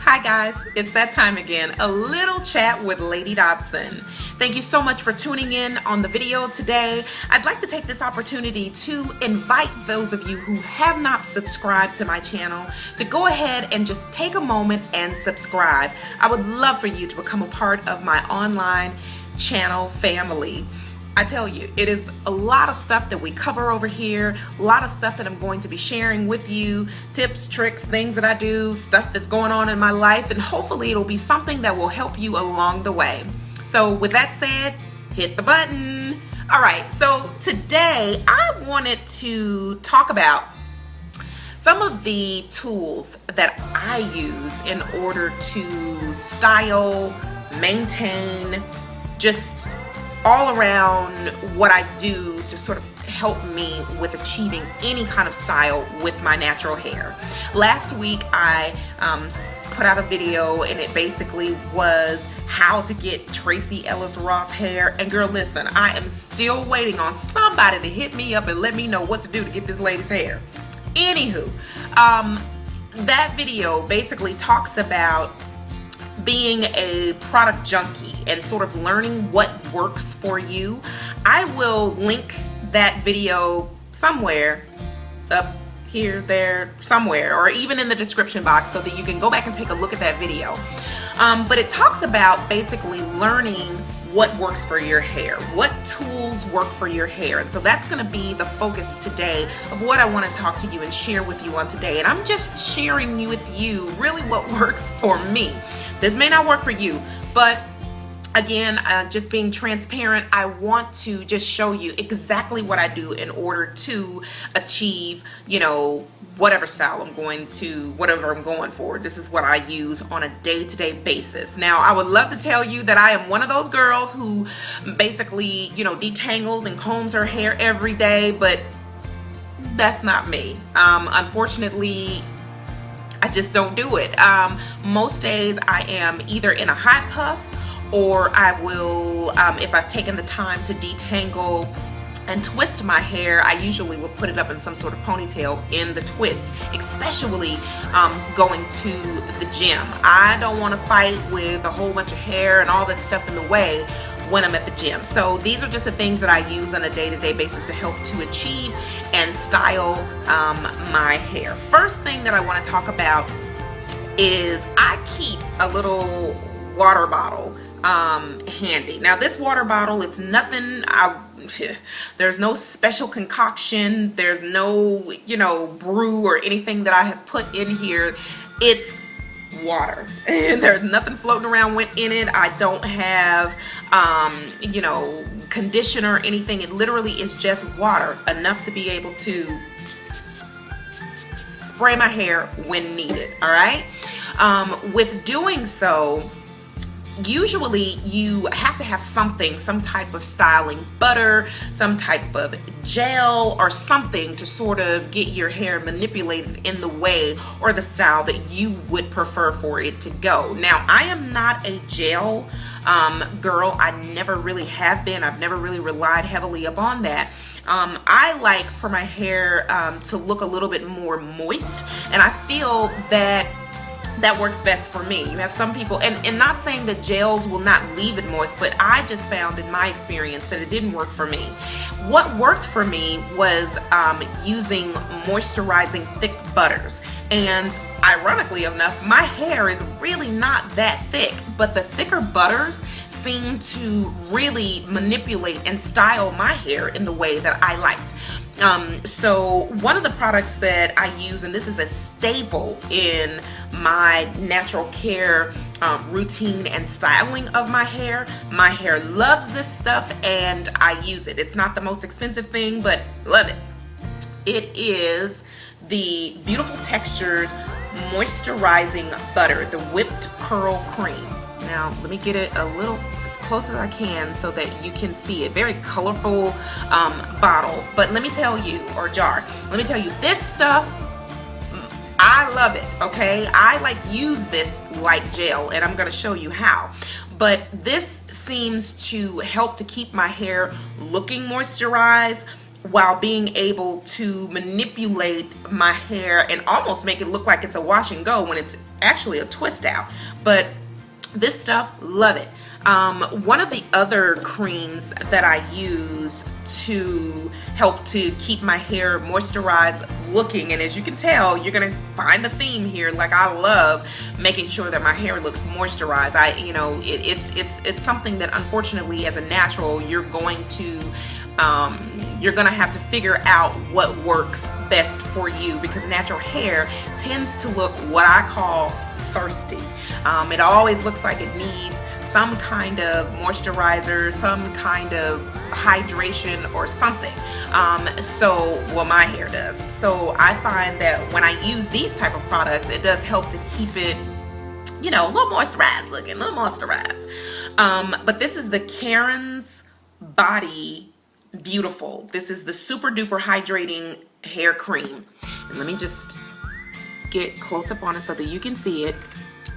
Hi guys, it's that time again, a little chat with Lady Dodson. Thank you so much for tuning in on the video today. I'd like to take this opportunity to invite those of you who have not subscribed to my channel to go ahead and just take a moment and subscribe. I would love for you to become a part of my online channel family. I tell you, it is a lot of stuff that we cover over here, a lot of stuff that I'm going to be sharing with you, tips, tricks, things that I do, stuff that's going on in my life, and hopefully it'll be something that will help you along the way. So with that said, hit the button. All right, so today I wanted to talk about some of the tools that I use in order to style, maintain, just all around what I do to sort of help me with achieving any kind of style with my natural hair. Last week I put out a video and it basically was how to get Tracee Ellis Ross hair. And girl, listen, I am still waiting on somebody to hit me up and let me know what to do to get this lady's hair. Anywho, that video basically talks about being a product junkie and sort of learning what works for you. I will link that video somewhere up here, there, somewhere, or even in the description box so that you can go back and take a look at that video. But it talks about basically learning what works for your hair, what tools work for your hair. And so that's going to be the focus today of what I want to talk to you and share with you on today. And I'm just sharing with you really what works for me. This may not work for you, but again, just being transparent, I want to just show you exactly what I do in order to achieve, you know, whatever style whatever I'm going for. This is what I use on a day-to-day basis. Now, I would love to tell you that I am one of those girls who basically, you know, detangles and combs her hair every day, but that's not me. Unfortunately, I just don't do it. Most days I am either in a high puff, or I will, if I've taken the time to detangle and twist my hair, I usually will put it up in some sort of ponytail in the twist, especially going to the gym. I don't want to fight with a whole bunch of hair and all that stuff in the way when I'm at the gym. So these are just the things that I use on a day-to-day basis to help to achieve and style my hair. First thing that I want to talk about is I keep a little water bottle handy. Now this water bottle is nothing, there's no special concoction, there's no, you know, brew or anything that I have put in here. It's water and there's nothing floating around in it. I don't have you know, conditioner or anything. It literally is just water, enough to be able to spray my hair when needed. All right, with doing so, usually you have to have something, some type of styling butter, some type of gel or something to sort of get your hair manipulated in the way or the style that you would prefer for it to go. Now, I am not a gel girl. I never really have been. I've never really relied heavily upon that. I like for my hair to look a little bit more moist, and I feel that works best for me. You have some people, and not saying that gels will not leave it moist, but I just found in my experience that it didn't work for me. What worked for me was using moisturizing thick butters. And ironically enough, my hair is really not that thick, but the thicker butters seem to really manipulate and style my hair in the way that I liked. So one of the products that I use, and this is a staple in my natural care routine and styling of my hair loves this stuff and I use it. It's not the most expensive thing, but love it. It is the Beautiful Textures Moisturizing Butter, the Whipped Curl Cream. Now, let me get it a little as close as I can so that you can see it. Very colorful bottle, but let me tell you, or jar, let me tell you, this stuff, I love it, okay? I like use this like gel, and I'm gonna show you how. But this seems to help to keep my hair looking moisturized while being able to manipulate my hair and almost make it look like it's a wash and go when it's actually a twist out, but this stuff, love it. One of the other creams that I use to help to keep my hair moisturized looking, and as you can tell, you're gonna find a theme here. Like, I love making sure that my hair looks moisturized. It's something that unfortunately as a natural you're going to have to figure out what works best for you, because natural hair tends to look what I call thirsty. It always looks like it needs some kind of moisturizer, some kind of hydration or something. Well, my hair does. So I find that when I use these type of products, it does help to keep it, you know, a little moisturized looking, a little moisturized. But this is the Karen's Body Beautiful. This is the Super Duper Hydrating Hair Cream. And let me just get close up on it so that you can see it.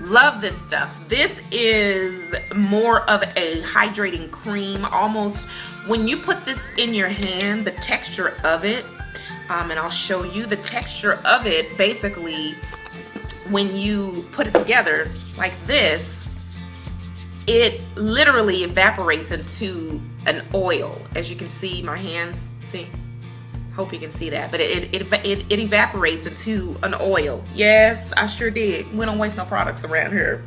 Love this stuff. This is more of a hydrating cream. Almost when you put this in your hand, the texture of it, and I'll show you the texture of it. Basically, when you put it together like this, it literally evaporates into an oil. As you can see, my hands, see? Hope you can see that, but it evaporates into an oil. Yes, I sure did. We don't waste no products around here.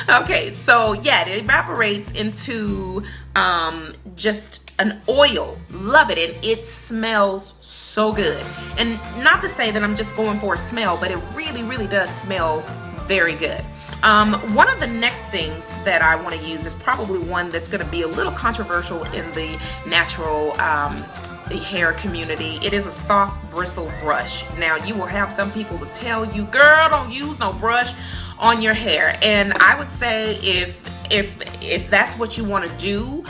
Okay, so yeah, it evaporates into just an oil. Love it. And it smells so good. And not to say that I'm just going for a smell, but it really does smell very good. One of the next things that I want to use is probably one that's going to be a little controversial in the natural hair community. It is a soft bristle brush. Now, you will have some people to tell you, girl, don't use no brush on your hair. And I would say if that's what you want to do,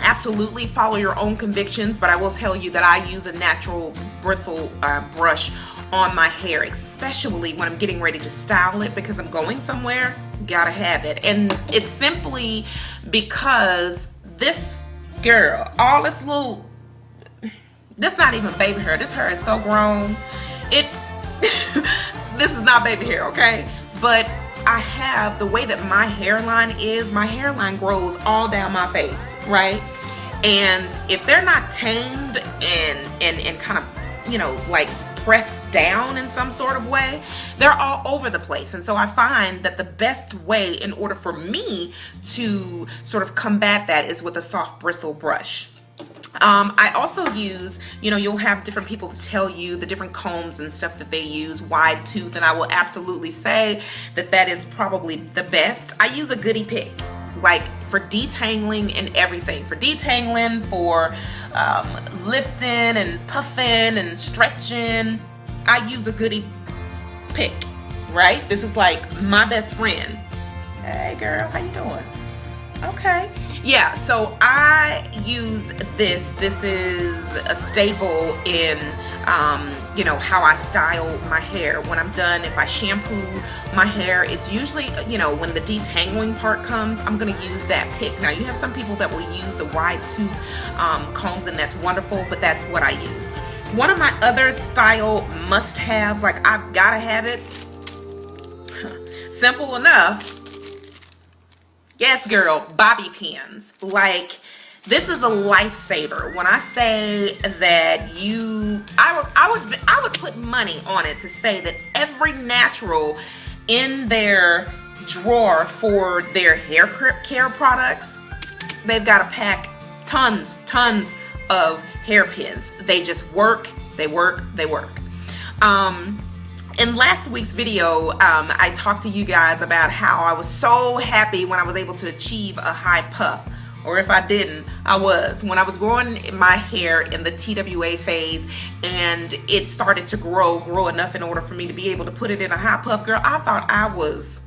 absolutely follow your own convictions. But I will tell you that I use a natural bristle brush on my hair, especially when I'm getting ready to style it, because I'm going somewhere. Gotta have it. And it's simply because this girl, all this little, this not even baby hair. This hair is so grown. This is not baby hair, okay? But I have, the way that my hairline is, my hairline grows all down my face, right? And if they're not tamed and kind of, you know, like pressed down in some sort of way, they're all over the place. And so I find that the best way in order for me to sort of combat that is with a soft bristle brush. I also use, you know, you'll have different people to tell you the different combs and stuff that they use, wide tooth, and I will absolutely say that that is probably the best. I use a Goody pick, like for detangling and everything. For detangling, for lifting and puffing and stretching, I use a Goody pick, right? This is like my best friend. Hey girl, how you doing? Okay. Yeah, so I use this. This is a staple in, you know, how I style my hair. When I'm done, if I shampoo my hair, it's usually, you know, when the detangling part comes, I'm going to use that pick. Now, you have some people that will use the wide tooth combs, and that's wonderful, but that's what I use. One of my other style must-haves, like I've got to have it, simple enough. Yes, girl, bobby pins. Like, this is a lifesaver. When I say that I would put money on it to say that every natural in their drawer for their hair care products, they've got to pack tons of hairpins. They just work, they work. In last week's video, I talked to you guys about how I was so happy when I was able to achieve a high puff. Or if I didn't, I was. When I was growing my hair in the TWA phase and it started to grow enough in order for me to be able to put it in a high puff, girl, I thought I was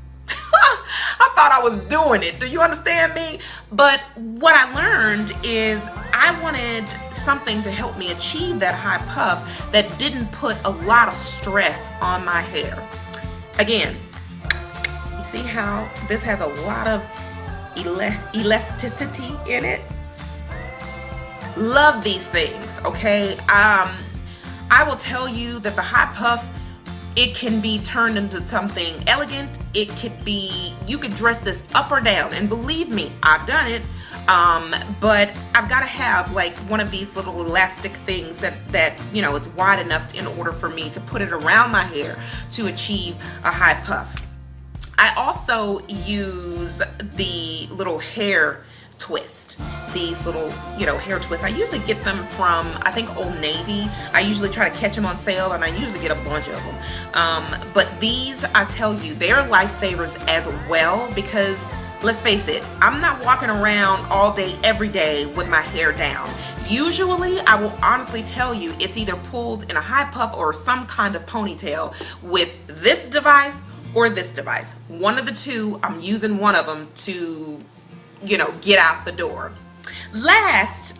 doing it. Do you understand me? But what I learned is I wanted something to help me achieve that high puff that didn't put a lot of stress on my hair. Again, you see how this has a lot of elasticity in it? Love these things, okay? I will tell you that the high puff It can be turned into something elegant. It could be, you could dress this up or down, and believe me, I've done it. But I've got to have like one of these little elastic things that you know, it's wide enough in order for me to put it around my hair to achieve a high puff. I also use the little hair twist, these little, you know, hair twists. I usually get them from, I think, Old Navy. I usually try to catch them on sale, and I usually get a bunch of them. But these, I tell you, they're lifesavers as well, because let's face it, I'm not walking around all day, every day with my hair down. Usually, I will honestly tell you, it's either pulled in a high puff or some kind of ponytail with this device or this device. One of the two, I'm using one of them to, you know, get out the door. Last,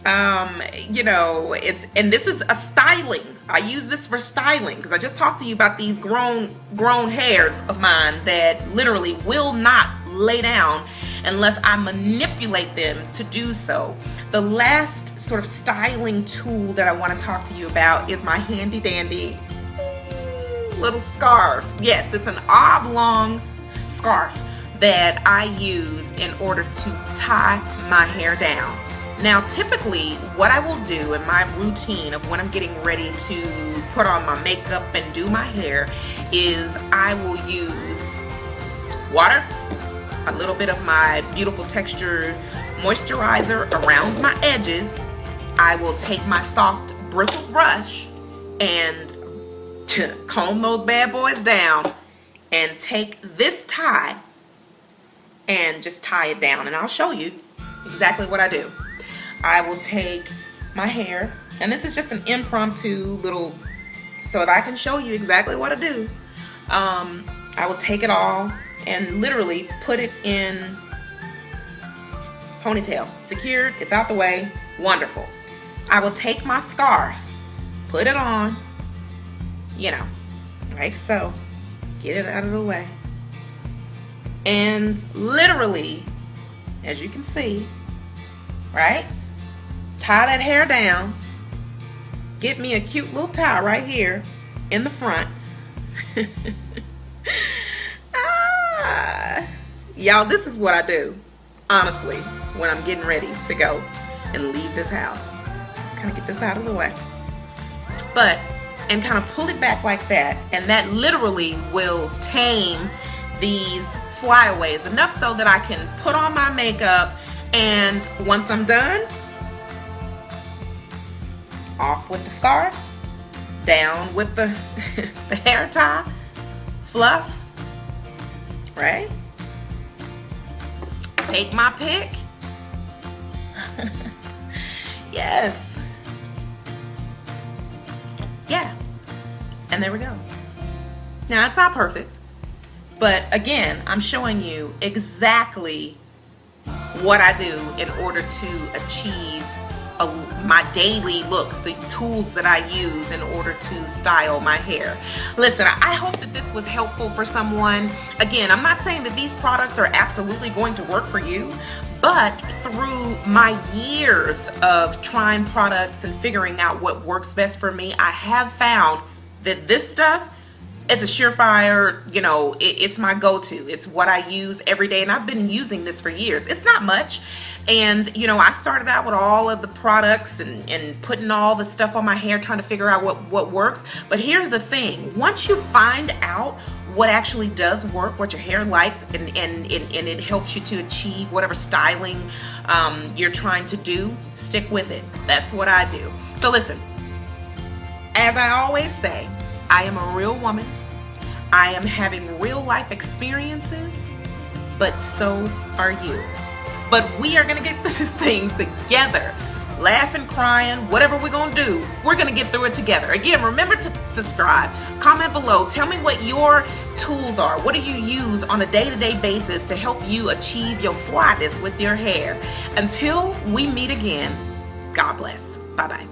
you know, and this is a styling. I use this for styling because I just talked to you about these grown hairs of mine that literally will not lay down unless I manipulate them to do so. The last sort of styling tool that I want to talk to you about is my handy dandy little scarf. Yes, it's an oblong scarf that I use in order to tie my hair down. Now, typically, what I will do in my routine of when I'm getting ready to put on my makeup and do my hair is I will use water, a little bit of my beautiful textured moisturizer around my edges. I will take my soft bristle brush and comb those bad boys down and take this tie and just tie it down, and I'll show you exactly what I do. I will take my hair, and this is just an impromptu little, so that I can show you exactly what I do. I will take it all and literally put it in ponytail. Secured, it's out the way, wonderful. I will take my scarf, put it on, you know, like so, get it out of the way. And literally, as you can see, right, tie that hair down, get me a cute little tie right here in the front. Y'all, this is what I do, honestly, when I'm getting ready to go and leave this house. Just kind of get this out of the way. And kind of pull it back like that, and that literally will tame these flyaways enough so that I can put on my makeup, and once I'm done, off with the scarf, down with the the hair tie, fluff, right? Take my pick. Yes. Yeah. And there we go. Now, it's not perfect, but again, I'm showing you exactly what I do in order to achieve my daily looks, the tools that I use in order to style my hair. Listen, I hope that this was helpful for someone. Again, I'm not saying that these products are absolutely going to work for you, but through my years of trying products and figuring out what works best for me, I have found that this stuff is a surefire, you know, it's my go-to. It's what I use every day, and I've been using this for years. It's not much, and you know, I started out with all of the products and putting all the stuff on my hair, trying to figure out what works. But here's the thing: once you find out what actually does work, what your hair likes, and it helps you to achieve whatever styling you're trying to do, stick with it. That's what I do. So listen, as I always say, I am a real woman. I am having real life experiences, but so are you. But we are gonna get through this thing together. Laughing, crying, whatever we're gonna do, we're gonna get through it together. Again, remember to subscribe, comment below, tell me what your tools are. What do you use on a day-to-day basis to help you achieve your flyness with your hair? Until we meet again, God bless. Bye-bye.